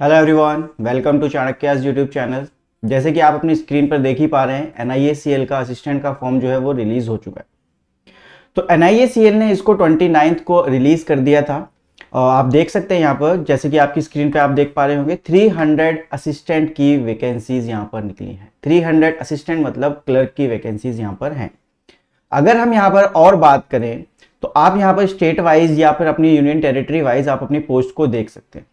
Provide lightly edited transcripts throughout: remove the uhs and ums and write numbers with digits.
Hello everyone, welcome to Chanakya's YouTube channel. जैसे कि आप अपनी स्क्रीन पर देख ही पा रहे हैं, एनआईएसीएल का असिस्टेंट का फॉर्म जो है वो रिलीज हो चुका है। तो एनआईएसीएल ने इसको 29 को रिलीज कर दिया था। और आप देख सकते हैं यहाँ पर, जैसे कि आपकी स्क्रीन पे आप देख पा रहे होंगे, 300 असिस्टेंट की वैकेंसीज यहाँ पर निकली हैं। 300 असिस्टेंट मतलब क्लर्क की वैकेंसीज यहाँ पर हैं। अगर हम यहाँ पर और बात करें तो आप यहाँ पर स्टेट वाइज या फिर अपनी यूनियन टेरिटरी वाइज आप अपनी पोस्ट को देख सकते हैं।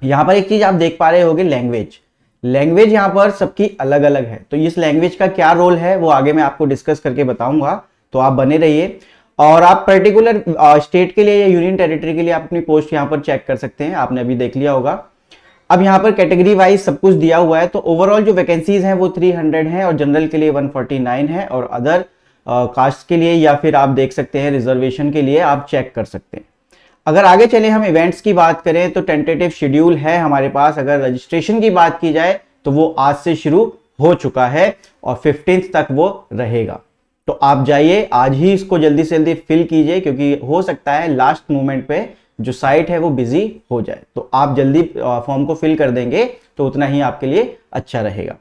यहाँ पर एक चीज आप देख पा रहे होगे, लैंग्वेज। लैंग्वेज यहाँ पर सबकी अलग अलग है, तो इस लैंग्वेज का क्या रोल है वो आगे मैं आपको डिस्कस करके बताऊंगा, तो आप बने रहिए। और आप पर्टिकुलर स्टेट के लिए या यूनियन टेरिटरी के लिए आप अपनी पोस्ट यहाँ पर चेक कर सकते हैं, आपने अभी देख लिया होगा। अब यहाँ पर कैटेगरी वाइज सब कुछ दिया हुआ है, तो ओवरऑल जो वैकेंसीज हैं वो 300 है और जनरल के लिए 149 है और अदर कास्ट के लिए या फिर आप देख सकते हैं रिजर्वेशन के लिए आप चेक कर सकते हैं। अगर आगे चले हम इवेंट्स की बात करें तो टेंटेटिव शेड्यूल है हमारे पास। अगर रजिस्ट्रेशन की बात की जाए तो वो आज से शुरू हो चुका है और 15 तक वो रहेगा। तो आप जाइए आज ही इसको जल्दी से जल्दी फिल कीजिए, क्योंकि हो सकता है लास्ट मोमेंट पे जो साइट है वो बिजी हो जाए। तो आप जल्दी फॉर्म को फिल कर देंगे तो उतना ही आपके लिए अच्छा रहेगा।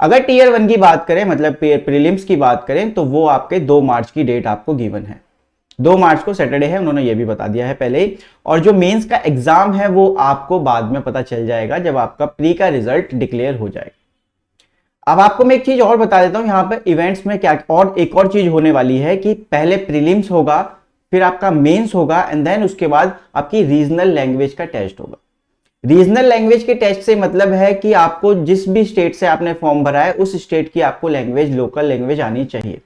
अगर टीयर 1 की बात करें, मतलब प्रीलिम्स की बात करें, तो वो आपके 2 मार्च की डेट आपको गिवन है। 2 मार्च को सैटरडे है, उन्होंने ये भी बता दिया है पहले ही। और जो मेंस का एग्जाम है वो आपको बाद में पता चल जाएगा जब आपका प्री का रिजल्ट डिक्लेयर हो जाएगा। अब आपको मैं एक चीज और बता देता हूं, यहाँ पर इवेंट्स में क्या और एक और चीज होने वाली है कि पहले प्रीलिम्स होगा, फिर आपका मेंस होगा एंड देन उसके बाद आपकी रीजनल लैंग्वेज का टेस्ट होगा। रीजनल लैंग्वेज के टेस्ट से मतलब है कि आपको जिस भी स्टेट से आपने फॉर्म भरा है उस स्टेट की आपको लैंग्वेज, लोकल लैंग्वेज आनी चाहिए।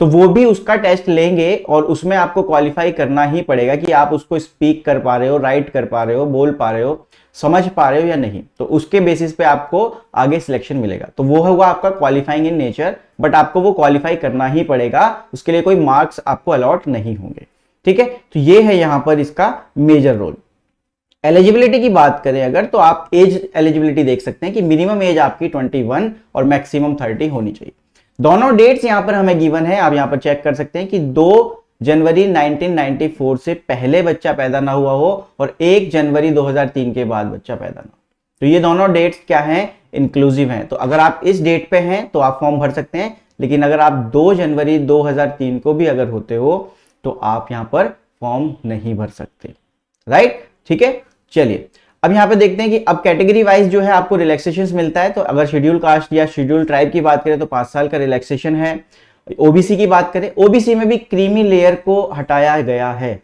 तो वो भी उसका टेस्ट लेंगे और उसमें आपको क्वालिफाई करना ही पड़ेगा कि आप उसको स्पीक कर पा रहे हो, राइट कर पा रहे हो, बोल पा रहे हो, समझ पा रहे हो या नहीं। तो उसके बेसिस पे आपको आगे सिलेक्शन मिलेगा। तो वो होगा आपका क्वालिफाइंग इन नेचर, बट आपको वो क्वालिफाई करना ही पड़ेगा, उसके लिए कोई मार्क्स आपको अलॉट नहीं होंगे। ठीक है, तो ये है यहां पर इसका मेजर रोल। एलिजिबिलिटी की बात करें अगर, तो आप एज एलिजिबिलिटी देख सकते हैं कि मिनिमम एज आपकी 21 और मैक्सिमम 30 होनी चाहिए। दोनों डेट्स यहां पर हमें गिवन है, आप यहां पर चेक कर सकते हैं कि 2 जनवरी 1994 से पहले बच्चा पैदा ना हुआ हो और 1 जनवरी 2003 के बाद बच्चा पैदा ना हो। तो ये दोनों डेट्स क्या हैं, इंक्लूसिव हैं। तो अगर आप इस डेट पे हैं तो आप फॉर्म भर सकते हैं, लेकिन अगर आप 2 जनवरी 2003 को भी अगर होते हो तो आप यहां पर फॉर्म नहीं भर सकते। राइट, ठीक है। चलिए अब यहां पे देखते हैं कि अब कैटेगरी वाइज जो है आपको रिलैक्सेशन मिलता है। तो अगर शेड्यूल कास्ट या शेड्यूल ट्राइब की बात करें तो 5 साल का रिलैक्सेशन है। ओबीसी की बात करें, ओबीसी में भी क्रीमी लेयर को हटाया गया है।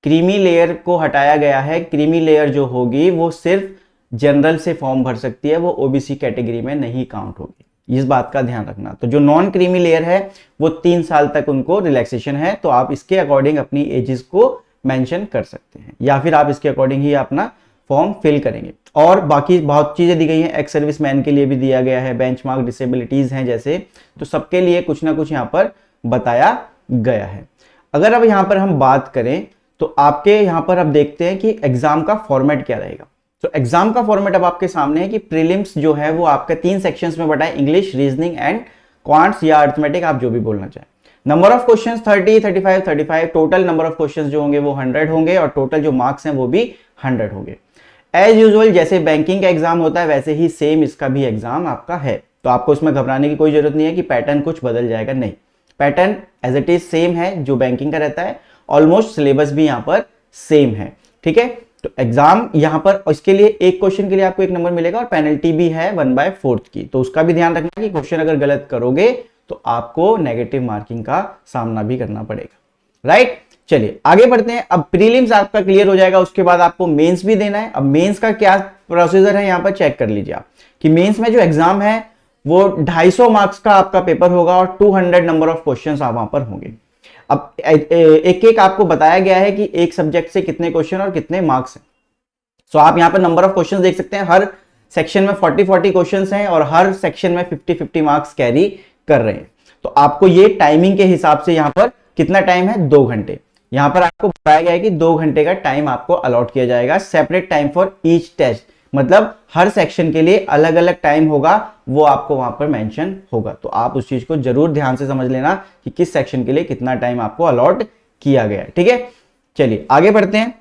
क्रीमी लेयर को हटाया गया है। क्रीमी लेयर जो होगी वो सिर्फ जनरल से फॉर्म भर सकती है, वो ओबीसी कैटेगरी में नहीं काउंट होगी। इस बात का ध्यान रखना। तो जो नॉन क्रीमी लेयर है वो 3 साल तक उनको रिलैक्सेशन है। तो आप इसके अकॉर्डिंग अपनी एजेस को मेंशन कर सकते हैं या फिर आप इसके अकॉर्डिंग ही अपना फॉर्म फिल करेंगे। और बाकी बहुत चीजें दी गई हैं, एक्स सर्विस मैन के लिए भी दिया गया है, बेंचमार्क डिसेबिलिटीज हैं जैसे, तो सबके लिए कुछ ना कुछ यहाँ पर बताया गया है। अगर अब यहाँ पर हम बात करें तो आपके यहाँ पर अब देखते हैं कि एग्जाम का फॉर्मेट क्या रहेगा। तो एग्जाम का फॉर्मेट अब आपके सामने है कि प्रीलिम्स जो है वो आपका 3 सेक्शंस में बटा है, इंग्लिश, रीजनिंग एंड क्वांट्स या अर्थमेटिक, आप जो भी बोलना चाहें। Number of questions 30, 35, 35, total number of questions जो होंगे वो 100 होंगे और टोटल जो मार्क्स हैं वो भी 100 होंगे। एज यूजुअल जैसे बैंकिंग का एग्जाम होता है वैसे ही सेम इसका भी एग्जाम आपका है। तो आपको इसमें घबराने की कोई जरूरत नहीं है कि पैटर्न कुछ बदल जाएगा, नहीं। Pattern as it is same है जो बैंकिंग का रहता है। ऑलमोस्ट सिलेबस भी यहाँ पर सेम है। ठीक है, तो एग्जाम यहाँ पर इसके लिए एक क्वेश्चन के लिए आपको 1 नंबर मिलेगा और पेनल्टी भी है 1/4 की। तो उसका भी ध्यान रखना कि क्वेश्चन अगर गलत करोगे तो आपको नेगेटिव मार्किंग का सामना भी करना पड़ेगा। राइट, चलिए आगे बढ़ते हैं। अब प्रीलिम्स आपका क्लियर हो जाएगा, उसके बाद आपको मेंस भी देना है। अब मेंस का क्या प्रोसीजर है यहाँ पर चेक कर लीजिए आप कि मेंस में जो एग्जाम है वो 250 मार्क्स का आपका पेपर होगा और 200 नंबर ऑफ क्वेश्चंस वहां पर होंगे। अब एक एक आपको बताया गया है कि एक सब्जेक्ट से कितने क्वेश्चन और कितने मार्क्स हैं। सो आप यहाँ पर नंबर ऑफ क्वेश्चन देख सकते हैं, हर सेक्शन में 40-40 क्वेश्चन हैं और हर सेक्शन में 50-50 मार्क्स कैरी कर रहे हैं। तो आपको ये टाइमिंग के हिसाब से यहाँ पर कितना टाइम है, 2 घंटे। यहाँ पर आपको बताया गया है कि 2 घंटे का टाइम आपको अलॉट किया जाएगा। Separate time for each test, मतलब हर सेक्शन के लिए अलग अलग टाइम होगा, वो आपको वहां पर मेंशन होगा। तो आप उस चीज को जरूर ध्यान से समझ लेना कि किस सेक्शन के लिए कितना टाइम आपको अलॉट किया गया है। ठीक है, चलिए आगे बढ़ते हैं।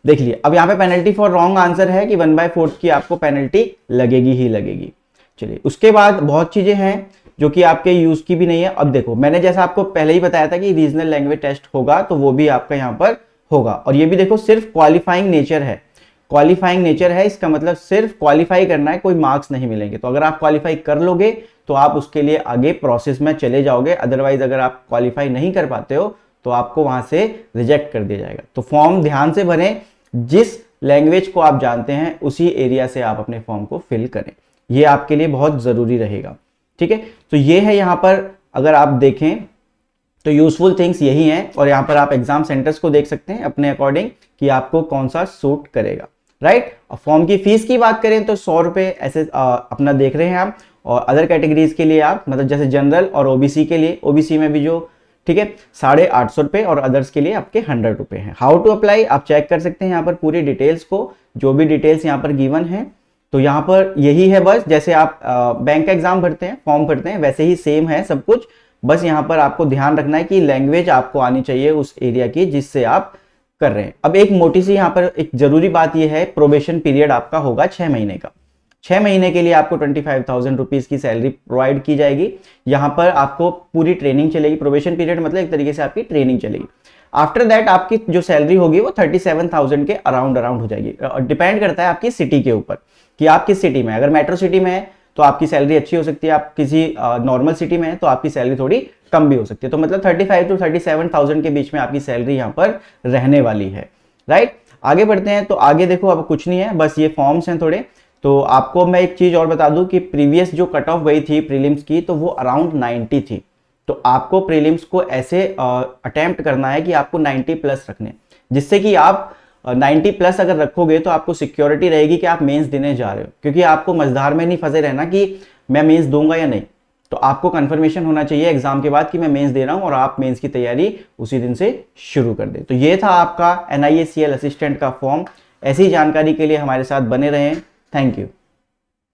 देख लिए। अब यहाँ पे पेनल्टी फॉर रॉन्ग आंसर है कि 1/4 की आपको पेनल्टी लगेगी ही लगेगी। चलिए, उसके बाद बहुत चीजें हैं जो कि आपके यूज की भी नहीं है। अब देखो, मैंने जैसा आपको पहले ही बताया था कि रीजनल लैंग्वेज टेस्ट होगा, तो वो भी आपका यहाँ पर होगा। और ये भी देखो सिर्फ क्वालिफाइंग नेचर है, क्वालिफाइंग नेचर है, इसका मतलब सिर्फ क्वालिफाई करना है, कोई मार्क्स नहीं मिलेंगे। तो अगर आप क्वालिफाई कर लोगे तो आप उसके लिए आगे प्रोसेस में चले जाओगे, अदरवाइज अगर आप क्वालिफाई नहीं कर पाते हो तो आपको वहां से रिजेक्ट कर दिया जाएगा। तो फॉर्म ध्यान से भरें, जिस लैंग्वेज को आप जानते हैं उसी एरिया से आप अपने फॉर्म को फिल करें, ये आपके लिए बहुत जरूरी रहेगा। ठीक है, तो ये है यहाँ पर अगर आप देखें तो यूजफुल थिंग्स यही हैं। और यहाँ पर आप एग्जाम सेंटर्स को देख सकते हैं अपने अकॉर्डिंग कि आपको कौन सा सूट करेगा, राइट। और फॉर्म की फीस की बात करें तो 100 रुपए ऐसे अपना देख रहे हैं आप। और अदर कैटेगरीज के लिए आप मतलब जैसे जनरल और ओबीसी के लिए, ओबीसी में भी जो, ठीक है, 850 रुपए, और अदर्स के लिए आपके 100 रुपए हैं। हाउ टू अप्लाई आप चेक कर सकते हैं यहाँ पर पूरी डिटेल्स को, जो भी डिटेल्स यहाँ पर गिवन है। तो यहाँ पर यही है, बस जैसे आप बैंक का एग्जाम भरते हैं, फॉर्म भरते हैं, वैसे ही सेम है सब कुछ। बस यहाँ पर आपको ध्यान रखना है कि लैंग्वेज आपको आनी चाहिए उस एरिया की जिससे आप कर रहे हैं। अब एक मोटी सी यहाँ पर एक जरूरी बात यह है, प्रोबेशन पीरियड आपका होगा 6 महीने का। 6 महीने के लिए आपको 25,000 रुपीज की सैलरी प्रोवाइड की जाएगी। यहाँ पर आपको पूरी ट्रेनिंग चलेगी, प्रोबेशन पीरियड मतलब एक तरीके से आपकी ट्रेनिंग चलेगी। आफ्टर दैट आपकी जो सैलरी होगी वो 37,000 के अराउंड हो जाएगी। डिपेंड करता है आपकी सिटी के ऊपर कि आप किस सिटी में, अगर मेट्रो सिटी में है तो आपकी सैलरी अच्छी हो सकती है, आप किसी नॉर्मल सिटी में है तो आपकी सैलरी थोड़ी कम भी हो सकती है। तो मतलब 35 to 37,000 के बीच में आपकी सैलरी यहाँ पर रहने वाली है, राइट। आगे बढ़ते हैं, तो आगे देखो अब कुछ नहीं है, बस ये फॉर्म्स हैं थोड़े। तो आपको मैं एक चीज और बता दूं कि प्रीवियस जो कट ऑफ गई थी प्रीलिम्स की, तो वो अराउंड 90 थी। तो आपको प्रीलिम्स को ऐसे अटेम्प्ट करना है कि आपको 90 प्लस रखने, जिससे कि आप 90 प्लस अगर रखोगे तो आपको सिक्योरिटी रहेगी कि आप मेंस देने जा रहे हो। क्योंकि आपको मझधार में नहीं फंसे रहना कि मैं मेंस दूंगा या नहीं, तो आपको कंफर्मेशन होना चाहिए एग्जाम के बाद कि मैं मेंस दे रहा हूं, और आप मेंस की तैयारी उसी दिन से शुरू कर दे। तो ये था आपका NIACL असिस्टेंट का फॉर्म। ऐसी जानकारी के लिए हमारे साथ बने रहें। Thank you.